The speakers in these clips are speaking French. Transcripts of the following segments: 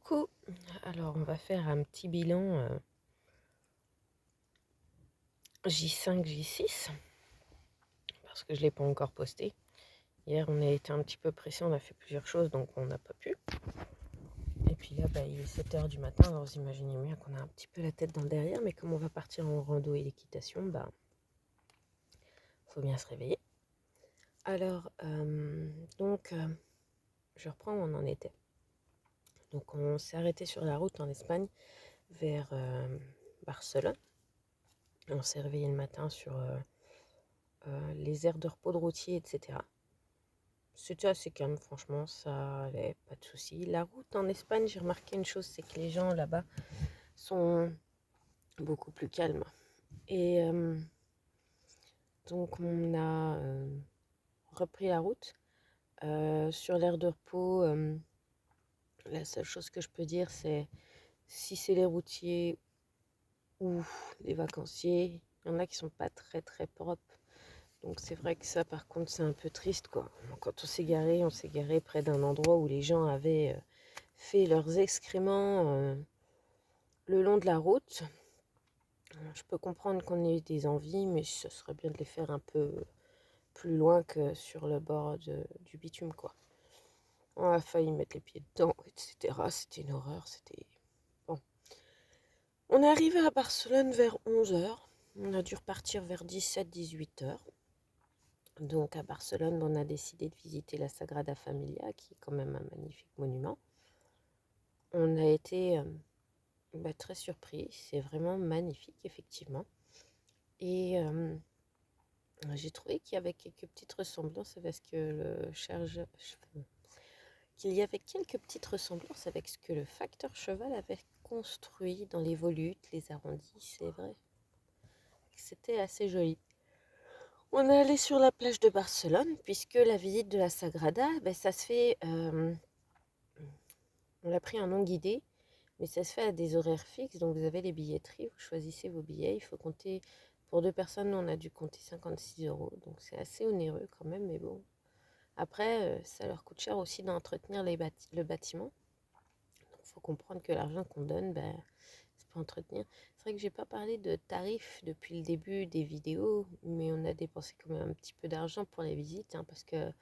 Coucou, alors on va faire un petit bilan J5, J6, parce que je ne l'ai pas encore posté. Hier on a été un petit peu pressé, on a fait plusieurs choses donc on n'a pas pu. Et puis là il est 7 heures du matin, alors vous imaginez bien qu'on a un petit peu la tête dans le derrière, mais comme on va partir en rando et l'équitation, faut bien se réveiller. Alors je reprends où on en était. Donc on s'est arrêté sur la route en Espagne vers Barcelone. On s'est réveillé le matin sur les aires de repos de routier, etc. C'était assez calme, franchement, ça allait, pas de souci. La route en Espagne, j'ai remarqué une chose, c'est que les gens là-bas sont beaucoup plus calmes. Et donc on a repris la route. Sur l'aire de repos, la seule chose que je peux dire, c'est si c'est les routiers ou les vacanciers, il y en a qui sont pas très très propres. Donc c'est vrai que ça, par contre, c'est un peu triste, quoi. Quand on s'est garé près d'un endroit où les gens avaient fait leurs excréments le long de la route. Je peux comprendre qu'on ait eu des envies, mais ce serait bien de les faire un peu plus loin que sur le bord du bitume, quoi. On a failli mettre les pieds dedans, etc. C'était une horreur, c'était... Bon. On est arrivé à Barcelone vers 11 heures. On a dû repartir vers 17-18 heures. Donc à Barcelone, on a décidé de visiter la Sagrada Familia, qui est quand même un magnifique monument. On a été très surpris, c'est vraiment magnifique, effectivement. Et j'ai trouvé qu'il y avait quelques petites ressemblances avec ce que qu'il y avait quelques petites ressemblances avec ce que le facteur cheval avait construit dans les volutes, les arrondis, c'est vrai. C'était assez joli. On est allé sur la plage de Barcelone, puisque la visite de la Sagrada, ça se fait... on l'a pris en non guidé, mais ça se fait à des horaires fixes, donc vous avez les billetteries, vous choisissez vos billets, il faut compter... Pour deux personnes, on a dû compter 56 euros, donc c'est assez onéreux quand même, mais bon. Après, ça leur coûte cher aussi d'entretenir le bâtiment. Donc il faut comprendre que l'argent qu'on donne, c'est pour entretenir. C'est vrai que j'ai pas parlé de tarifs depuis le début des vidéos, mais on a dépensé quand même un petit peu d'argent pour les visites, hein, parce que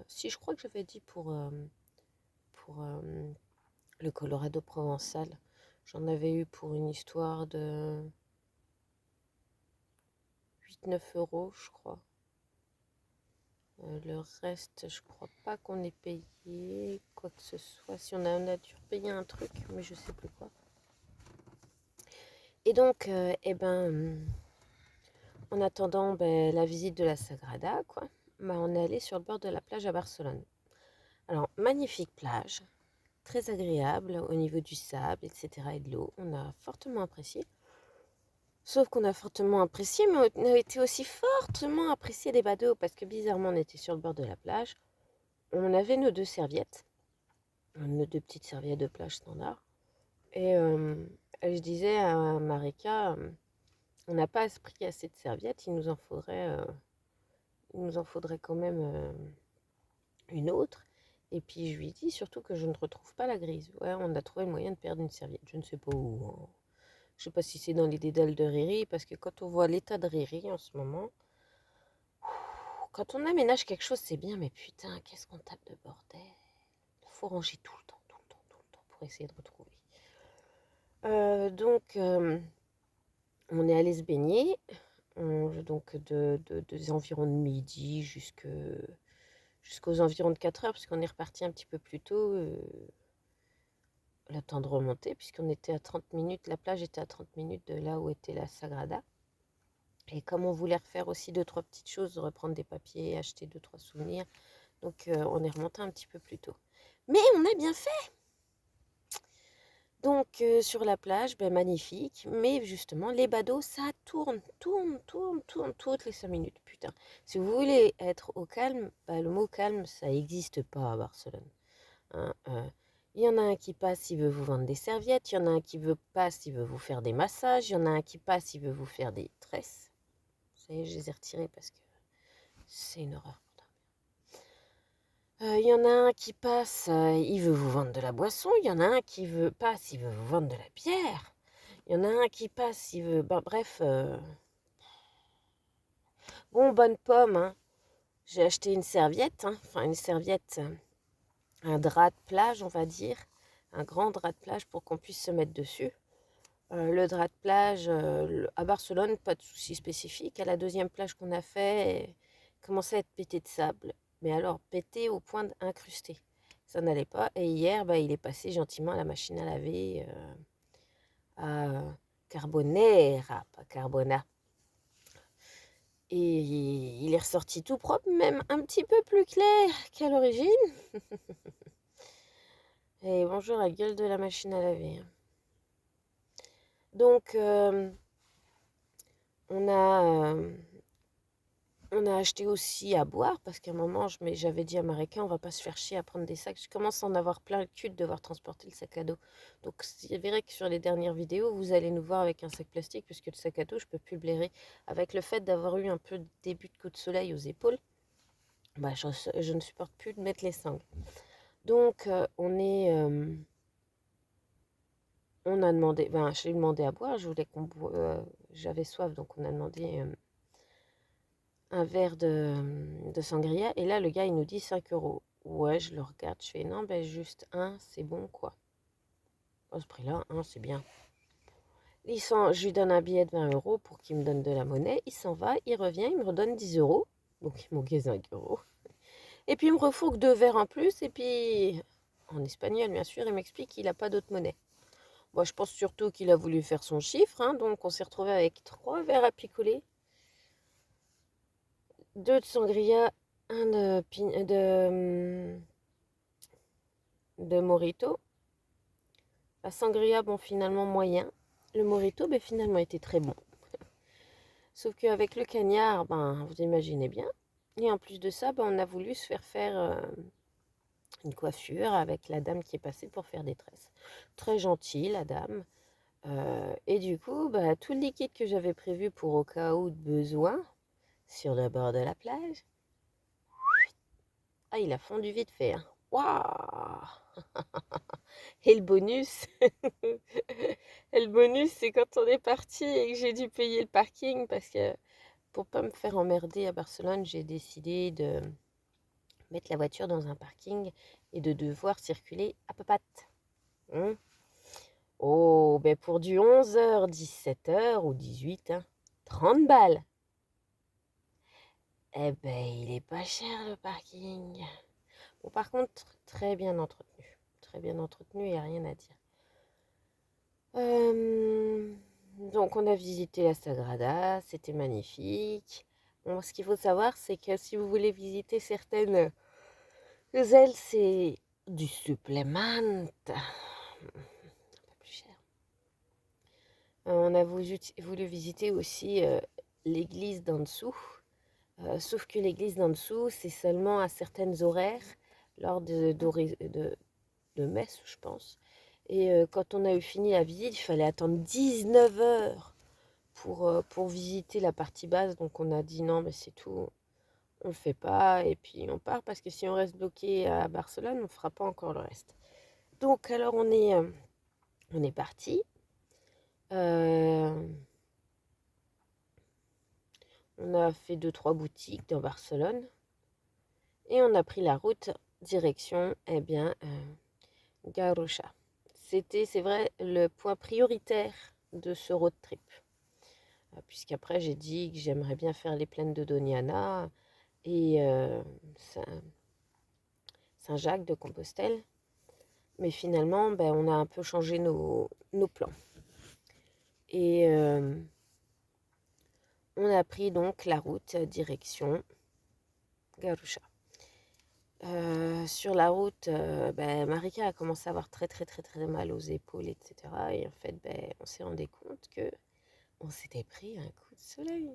si je crois que j'avais dit pour le Colorado provençal, j'en avais eu pour une histoire de 8-9 euros, je crois. Le reste, je crois pas qu'on ait payé quoi que ce soit. Si on a dû payer un truc, mais je sais plus quoi. Et donc, en attendant la visite de la Sagrada, quoi, on est allé sur le bord de la plage à Barcelone. Alors, magnifique plage, très agréable au niveau du sable, etc. et de l'eau. On a fortement apprécié. Sauf qu'on a fortement apprécié, mais on a été aussi fortement apprécié des badauds, parce que bizarrement, on était sur le bord de la plage. On avait nos deux serviettes, nos deux petites serviettes de plage standard. Et je disais à Marika, on n'a pas pris assez de serviettes, il nous en faudrait quand même une autre. Et puis je lui ai dit surtout que je ne retrouve pas la grise. Ouais, on a trouvé le moyen de perdre une serviette, je ne sais pas où, hein. Je sais pas si c'est dans les dédales de Riri, parce que quand on voit l'état de Riri en ce moment, quand on aménage quelque chose, c'est bien, mais putain, qu'est-ce qu'on tape de bordel. Il faut ranger tout le temps, tout le temps, tout le temps pour essayer de retrouver. On est allé se baigner, donc des environs de midi jusqu'aux environs de 4 heures, puisqu'on est reparti un petit peu plus tôt, le temps de remonter, puisqu'on était à 30 minutes, la plage était à 30 minutes de là où était la Sagrada. Et comme on voulait refaire aussi 2-3 petites choses, reprendre des papiers, acheter 2-3 souvenirs, donc on est remonté un petit peu plus tôt. Mais on a bien fait! Donc sur la plage, magnifique, mais justement les badauds ça tourne, tourne toutes les 5 minutes, putain. Si vous voulez être au calme, le mot calme ça n'existe pas à Barcelone, hein. Il y en a un qui passe, il veut vous vendre des serviettes, il y en a un qui passe, il veut vous faire des massages, il y en a un qui passe, il veut vous faire des tresses. Ça y est, je les ai retirées parce que c'est une horreur pour dormir. Il y en a un qui passe, il veut vous vendre de la boisson. Il y en a un qui passe, il veut vous vendre de la bière. Il y en a un qui passe, il veut... Bah, bref, bon, bonne pomme, hein. J'ai acheté une serviette, hein. Enfin une serviette, un drap de plage, on va dire. Un grand drap de plage pour qu'on puisse se mettre dessus. Le drap de plage, à Barcelone, pas de souci spécifique. À la deuxième plage qu'on a fait, il commençait à être pété de sable. Mais alors, pété au point d'incrusté. Ça n'allait pas. Et hier, bah, il est passé gentiment à la machine à laver, à Carbonera, pas Carbona. Et il est ressorti tout propre, même un petit peu plus clair qu'à l'origine. Et bonjour la gueule de la machine à laver. Donc, on a, on a acheté aussi à boire parce qu'à un moment, j'avais dit à Maréka, on va pas se faire chier à prendre des sacs. Je commence à en avoir plein le cul de devoir transporter le sac à dos. Donc, c'est vrai que sur les dernières vidéos, vous allez nous voir avec un sac plastique puisque le sac à dos, je peux plus blairer. Avec le fait d'avoir eu un peu de début de coup de soleil aux épaules, bah, je ne supporte plus de mettre les sangles. Donc, on a demandé, ben, j'ai demandé à boire, je voulais j'avais soif, donc on a demandé un verre de sangria. Et là, le gars, il nous dit 5 euros. Ouais, je le regarde, je fais non, ben juste un, c'est bon, quoi. À ce prix-là, un, c'est bien. Je lui donne un billet de 20 euros pour qu'il me donne de la monnaie. Il s'en va, il revient, il me redonne 10 euros. Donc, il manquait 5 euros. Et puis, il me refourgue 2 verres en plus. Et puis, en espagnol, bien sûr, il m'explique qu'il n'a pas d'autre monnaie. Moi, je pense surtout qu'il a voulu faire son chiffre. Hein, donc, on s'est retrouvé avec 3 verres à picoler. 2 de sangria, un de mojito. La sangria, bon, finalement moyen. Le mojito, ben, finalement, était très bon. Sauf qu'avec le cagnard, ben, vous imaginez bien. Et en plus de ça, ben, on a voulu se faire une coiffure avec la dame qui est passée pour faire des tresses. Très gentille, la dame. Et du coup, ben, tout le liquide que j'avais prévu pour au cas où de besoin, sur le bord de la plage, ah, il a fondu vite fait. Hein. Waouh! Et le bonus, et le bonus, c'est quand on est parti et que j'ai dû payer le parking parce que pour pas me faire emmerder à Barcelone, j'ai décidé de mettre la voiture dans un parking et de devoir circuler à papatte. Hein. Oh, ben pour du 11h, 17h ou 18, hein, 30 balles. Eh ben, il est pas cher le parking. Bon, par contre, très bien entretenu. Très bien entretenu, il n'y a rien à dire. Donc, on a visité la Sagrada, c'était magnifique. Bon, ce qu'il faut savoir, c'est que si vous voulez visiter certaines ailes, c'est du supplément, un peu plus cher. On a voulu visiter aussi l'église d'en dessous, sauf que l'église d'en dessous, c'est seulement à certaines horaires, lors de messe, je pense. Et quand on a eu fini la visite, il fallait attendre 19 heures pour visiter la partie basse. Donc on a dit non, mais c'est tout, on le fait pas. Et puis on part parce que si on reste bloqué à Barcelone, on ne fera pas encore le reste. Donc alors on est parti. On a fait 2-3 boutiques dans Barcelone. Et on a pris la route direction, eh bien, Garrucha. C'est vrai, le point prioritaire de ce road trip. Puisqu'après, j'ai dit que j'aimerais bien faire les plaines de Doñana et Saint-Jacques de Compostelle. Mais finalement, ben, on a un peu changé nos plans. Et on a pris donc la route direction Garrucha. Sur la route, ben, Marika a commencé à avoir très très très très mal aux épaules, etc. Et en fait, ben, on s'est rendu compte que on s'était pris un coup de soleil.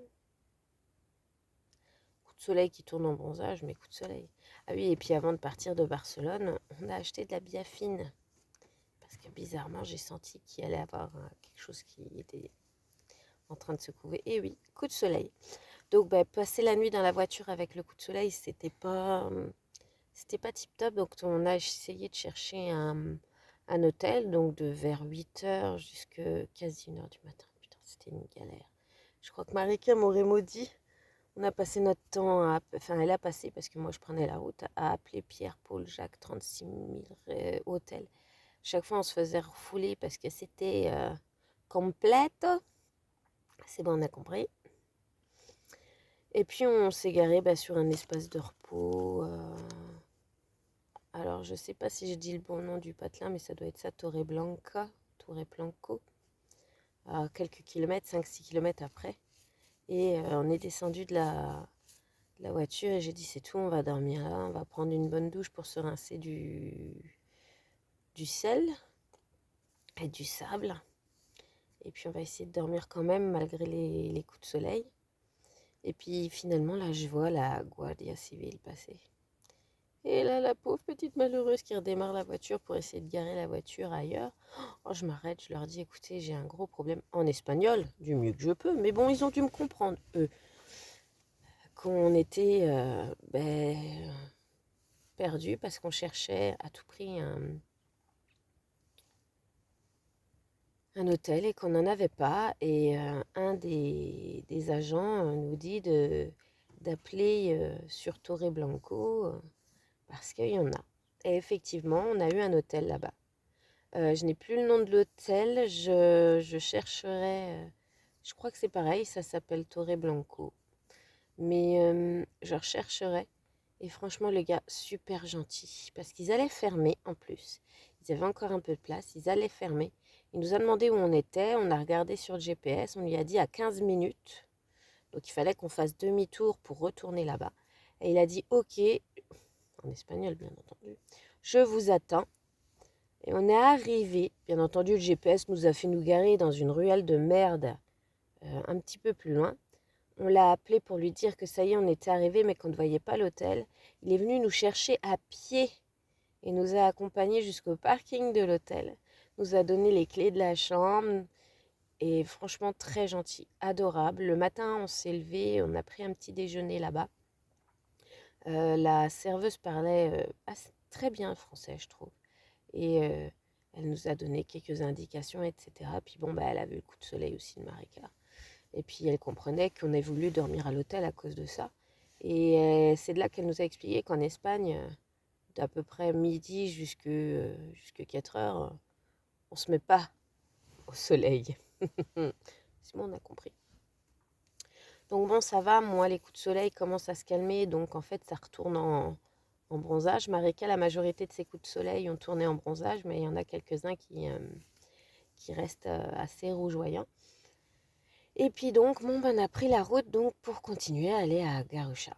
Coup de soleil qui tourne en bronzage, mais coup de soleil. Ah oui, et puis avant de partir de Barcelone, on a acheté de la biafine. Parce que bizarrement, j'ai senti qu'il allait avoir quelque chose qui était en train de se couver. Et oui, coup de soleil. Donc, ben, passer la nuit dans la voiture avec le coup de soleil, c'était pas c'était pas tip top, donc on a essayé de chercher un hôtel, donc de vers 8 h jusqu'à quasi 1 h du matin. Putain, c'était une galère. Je crois que Marika m'aurait maudit. On a passé notre temps enfin, elle a passé, parce que moi je prenais la route, à appeler Pierre, Paul, Jacques, 36 000 hôtels. Chaque fois, on se faisait refouler parce que c'était complète. C'est bon, on a compris. Et puis, on s'est garé sur un espace de repos. Alors, je sais pas si je dis le bon nom du patelin, mais ça doit être ça, Torre Blanca, Torre Blanco, à quelques kilomètres, 5-6 kilomètres après. Et on est descendu de la voiture et j'ai dit c'est tout, on va dormir là, on va prendre une bonne douche pour se rincer du sel et du sable. Et puis on va essayer de dormir quand même malgré les coups de soleil. Et puis finalement là je vois la Guardia Civile passer. Et là la pauvre petite malheureuse qui redémarre la voiture pour essayer de garer la voiture ailleurs. Oh, je m'arrête, je leur dis écoutez j'ai un gros problème en espagnol, du mieux que je peux. Mais bon ils ont dû me comprendre eux. Qu'on était perdu parce qu'on cherchait à tout prix un hôtel et qu'on n'en avait pas. Et un des agents nous dit d'appeler sur Torre Blanco parce qu'il y en a. Et effectivement, on a eu un hôtel là-bas. Je n'ai plus le nom de l'hôtel, je chercherai. Je crois que c'est pareil, ça s'appelle Torre Blanco. Mais je rechercherai. Et franchement, le gars, super gentil. Parce qu'ils allaient fermer en plus. Ils avaient encore un peu de place. Ils allaient fermer. Il nous a demandé où on était. On a regardé sur le GPS. On lui a dit à 15 minutes. Donc il fallait qu'on fasse demi-tour pour retourner là-bas. Et il a dit OK, en espagnol bien entendu, je vous attends. Et on est arrivé. Bien entendu, le GPS nous a fait nous garer dans une ruelle de merde un petit peu plus loin. On l'a appelé pour lui dire que ça y est, on était arrivé, mais qu'on ne voyait pas l'hôtel. Il est venu nous chercher à pied et nous a accompagnés jusqu'au parking de l'hôtel. Nous a donné les clés de la chambre et franchement très gentil, adorable. Le matin, on s'est levé, on a pris un petit déjeuner là-bas. La serveuse parlait très bien français, je trouve. Et elle nous a donné quelques indications, etc. Puis bon, elle a vu le coup de soleil aussi de Marika. Et puis elle comprenait qu'on ait voulu dormir à l'hôtel à cause de ça. Et c'est de là qu'elle nous a expliqué qu'en Espagne, d'à peu près midi jusqu'à 4 heures, on ne se met pas au soleil. C'est bon, on a compris. Donc bon, ça va, moi les coups de soleil commencent à se calmer, donc en fait ça retourne en bronzage. Marika, la majorité de ses coups de soleil ont tourné en bronzage, mais il y en a quelques-uns qui restent assez rougeoyants. Et puis donc, on a pris la route donc pour continuer à aller à Garusha.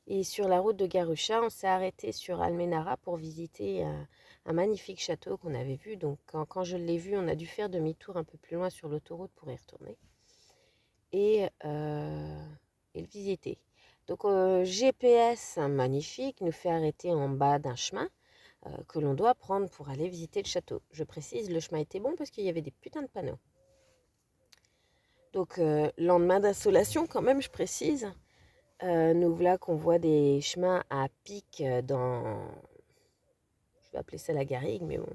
Et sur la route de Garusha, on s'est arrêté sur Almenara pour visiter un magnifique château qu'on avait vu. Donc quand je l'ai vu, on a dû faire demi-tour un peu plus loin sur l'autoroute pour y retourner et le visiter. Donc GPS magnifique nous fait arrêter en bas d'un chemin que l'on doit prendre pour aller visiter le château. Je précise, le chemin était bon parce qu'il y avait des putains de panneaux. Donc, lendemain d'insolation, quand même, je précise, nous voilà qu'on voit des chemins à pic je vais appeler ça la garrigue, mais bon.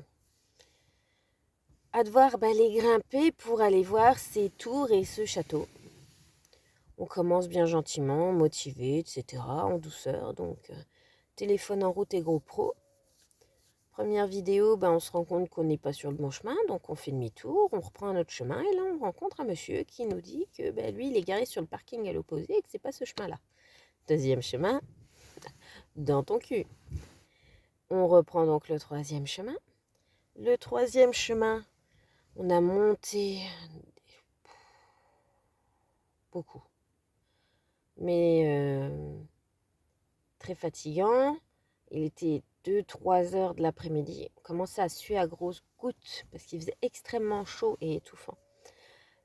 À devoir les grimper pour aller voir ces tours et ce château. On commence bien gentiment, motivé, etc., en douceur. Donc, téléphone en route et GoPro. Première vidéo, on se rend compte qu'on n'est pas sur le bon chemin, donc on fait demi-tour, on reprend un autre chemin, et là on rencontre un monsieur qui nous dit que lui, il est garé sur le parking à l'opposé et que c'est pas ce chemin-là. Deuxième chemin, dans ton cul. On reprend donc le troisième chemin. Le troisième chemin, on a monté beaucoup, mais très fatigant. Il était 2-3 heures de l'après-midi. On commençait à suer à grosses gouttes parce qu'il faisait extrêmement chaud et étouffant.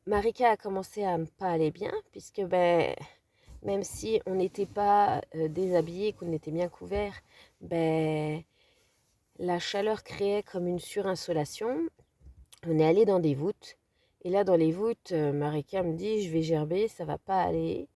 Marika a commencé à ne pas aller bien puisque même si on n'était pas déshabillé, qu'on était bien couvert, la chaleur créait comme une surinsolation. On est allé dans des voûtes. Et là, dans les voûtes, Marika me dit, je vais gerber, ça va pas aller.